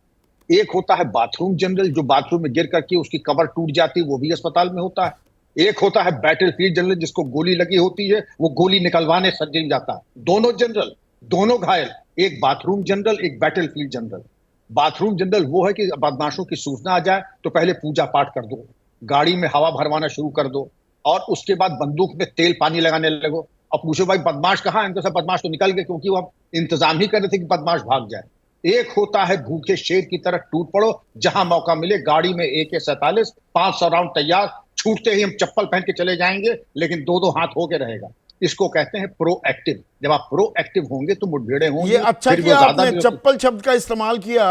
एक होता है बाथरूम जनरल, जो बाथरूम में गिर करके उसकी कमर टूट जाती है, वो भी अस्पताल में होता है। एक होता है बैटलफील्ड जनरल, जिसको गोली लगी होती है, वो गोली निकलवाने सज्जन जाता है। दोनों जनरल, दोनों घायल, एक बाथरूम जनरल, एक बैटलफील्ड जनरल। बाथरूम जनरल वो है कि बदमाशों की सूचना आ जाए तो पहले पूजा पाठ कर दो, गाड़ी में हवा भरवाना शुरू कर दो, और उसके बाद बंदूक में तेल पानी लगाने लगो और पूछो भाई बदमाश कहाँ है? तो सब बदमाश तो निकल गए, क्योंकि वो हम इंतजाम ही कर रहे थे कि बदमाश भाग जाए। एक होता है भूखे शेर की तरह टूट पड़ो, जहां मौका मिले गाड़ी में AK-47 500 राउंड तैयार, छूटते ही हम चप्पल पहन के चले जाएंगे, लेकिन 2-2 हाथ होके रहेगा। इसको कहते हैं प्रोएक्टिव। जब आप प्रोएक्टिव होंगे तो मुठभेड़ें होंगी। ये अच्छा फिर वो किया ज्यादा आपने चप्पल शब्द का इस्तेमाल किया।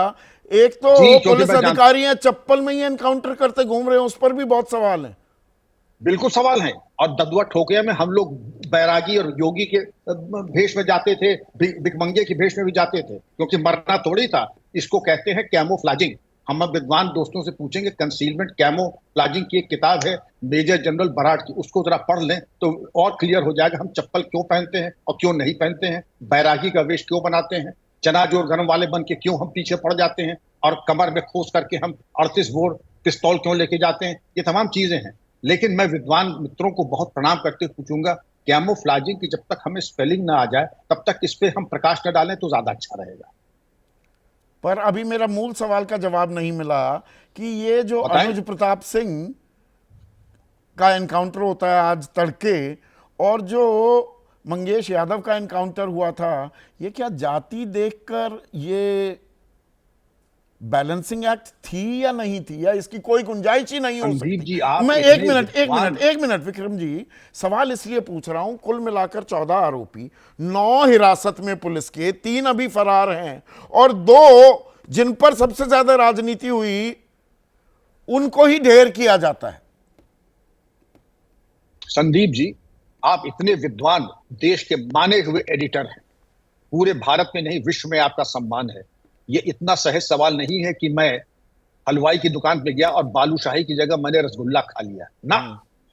एक तो जी, क्योंकि पुलिस मैं अधिकारी हैं, चप्पल में ही एनकाउंटर करते घूम रहे हैं, उस पर भी बहुत सवाल है। बिल्कुल सवाल है। और ददुआ ठोकिया में हम लोग बैरागी और योगी के भेष में जाते थे, भिकमंगे के भेष में भी जाते थे, क्योंकि मरना थोड़ी था। इसको कहते हैं कैमोफ्लाजिंग। हम अब विद्वान दोस्तों से पूछेंगे, कंसीलमेंट कैमोफ्लाजिंग की एक किताब है मेजर जनरल बराड़ की, उसको जरा पढ़ लें तो और क्लियर हो जाएगा हम चप्पल क्यों पहनते हैं और क्यों नहीं पहनते हैं, बैरागी का वेश क्यों बनाते हैं, चना जोर गरम वाले बन के क्यों हम पीछे पड़ जाते हैं, और कमर में खोस करके हम 38 बोर पिस्तौल क्यों लेके जाते हैं। ये तमाम चीजें हैं। लेकिन मैं विद्वान मित्रों को बहुत प्रणाम करते पूछूंगा, कैमोफ्लाजिंग की जब तक हमें स्पेलिंग ना आ जाए तब तक इस पे हम प्रकाश न डालें तो ज्यादा अच्छा रहेगा। पर अभी मेरा मूल सवाल का जवाब नहीं मिला कि ये जो अनुज प्रताप सिंह का एनकाउंटर होता है आज तड़के, और जो मंगेश यादव का एनकाउंटर हुआ था, ये क्या जाति देखकर ये बैलेंसिंग एक्ट थी या नहीं थी, या इसकी कोई गुंजाइश ही नहीं हो सकती? जी, आप मैं एक मिनट विक्रम जी, सवाल इसलिए पूछ रहा हूं, कुल मिलाकर 14 आरोपी, 9 हिरासत में पुलिस के, 3 अभी फरार हैं, और 2 जिन पर सबसे ज्यादा राजनीति हुई उनको ही ढेर किया जाता है। संदीप जी, आप इतने विद्वान, देश के माने हुए एडिटर हैं, पूरे भारत में नहीं विश्व में आपका सम्मान है। ये इतना सहज सवाल नहीं है कि मैं हलवाई की दुकान पे गया और बालूशाही की जगह मैंने रसगुल्ला खा लिया ना।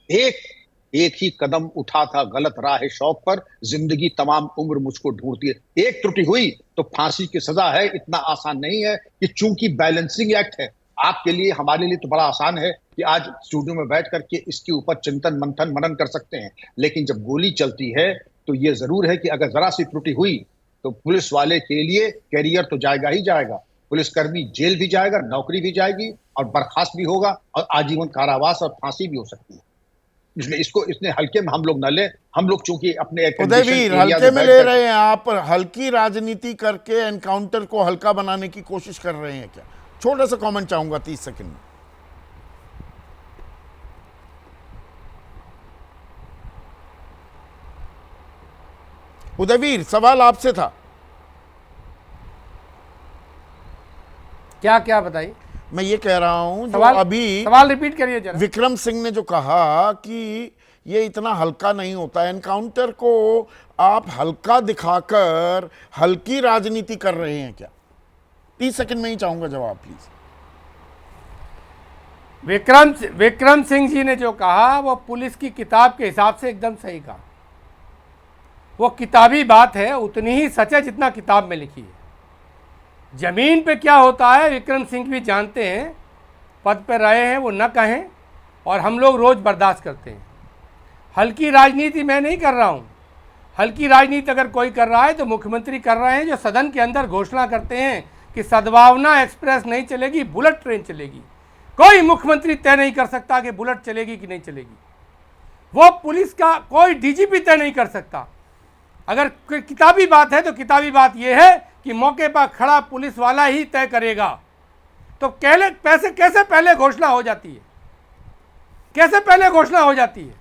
एक ही कदम उठा था गलत राह शौक पर, जिंदगी तमाम उम्र मुझको ढूंढती है। एक त्रुटि हुई तो फांसी की सजा है। इतना आसान नहीं है कि चूंकि बैलेंसिंग एक्ट है, आपके लिए हमारे लिए तो बड़ा आसान है कि आज स्टूडियो में बैठ करके इसके ऊपर चिंतन मंथन मनन कर सकते हैं, लेकिन जब गोली चलती है तो ये जरूर है कि अगर जरा सी त्रुटि हुई तो पुलिस वाले के लिए कैरियर तो जाएगा ही जाएगा, पुलिसकर्मी जेल भी जाएगा, नौकरी भी जाएगी, और बर्खास्त भी होगा, और आजीवन कारावास और फांसी भी हो सकती है। इसलिए इसको इतने हल्के में हम लोग न ले। हम लोग चूंकि अपने उदयवीर हल्के में ले रहे हैं, आप हल्की राजनीति करके एनकाउंटर को हल्का बनाने की कोशिश कर रहे हैं क्या? छोटा सा कमेंट चाहूंगा 30 सेकंड में। उदयवीर, सवाल आपसे था। क्या क्या बताइए। मैं ये कह रहा हूं, जो अभी सवाल रिपीट करिए जरा। विक्रम सिंह ने जो कहा कि ये इतना हल्का नहीं होता, एनकाउंटर को आप हल्का दिखाकर हल्की राजनीति कर रहे हैं क्या? 30 सेकंड में ही चाहूंगा जवाब प्लीज। विक्रम सिंह जी ने जो कहा वो पुलिस की किताब के हिसाब से एकदम सही कहा। वो किताबी बात है, उतनी ही सच है जितना किताब में लिखी है। जमीन पे क्या होता है विक्रम सिंह भी जानते हैं, पद पर रहे हैं, वो न कहें और हम लोग रोज बर्दाश्त करते हैं। हल्की राजनीति मैं नहीं कर रहा हूं। हल्की राजनीति अगर कोई कर रहा है तो मुख्यमंत्री कर रहे हैं, जो सदन के अंदर घोषणा करते हैं कि सद्भावना एक्सप्रेस नहीं चलेगी, बुलेट ट्रेन चलेगी। कोई मुख्यमंत्री तय नहीं कर सकता कि बुलेट चलेगी कि नहीं चलेगी। वो पुलिस का कोई डीजीपी तय नहीं कर सकता। अगर कोई किताबी बात है तो किताबी बात यह है कि मौके पर खड़ा पुलिस वाला ही तय करेगा। तो कैसे पहले घोषणा हो जाती है? कैसे पहले घोषणा हो जाती है?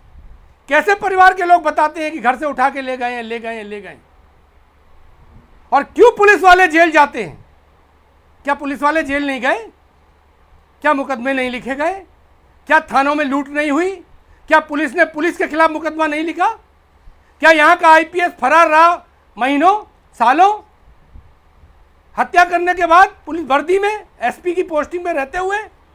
कैसे परिवार के लोग बताते हैं कि घर से उठा के ले गए हैं, ले गए हैं, ले गए? और क्यों पुलिस वाले जेल जाते हैं? क्या पुलिस वाले जेल नहीं गए? क्या मुकदमे नहीं लिखे गए? क्या थानों में लूट नहीं हुई? क्या पुलिस ने पुलिस के खिलाफ मुकदमा नहीं लिखा? क्या यहां का आईपीएस फरार रहा महीनों सालों? हत्या करने के बाद पुलिस वर्दी में एसपी की पोस्टिंग में रहते हुए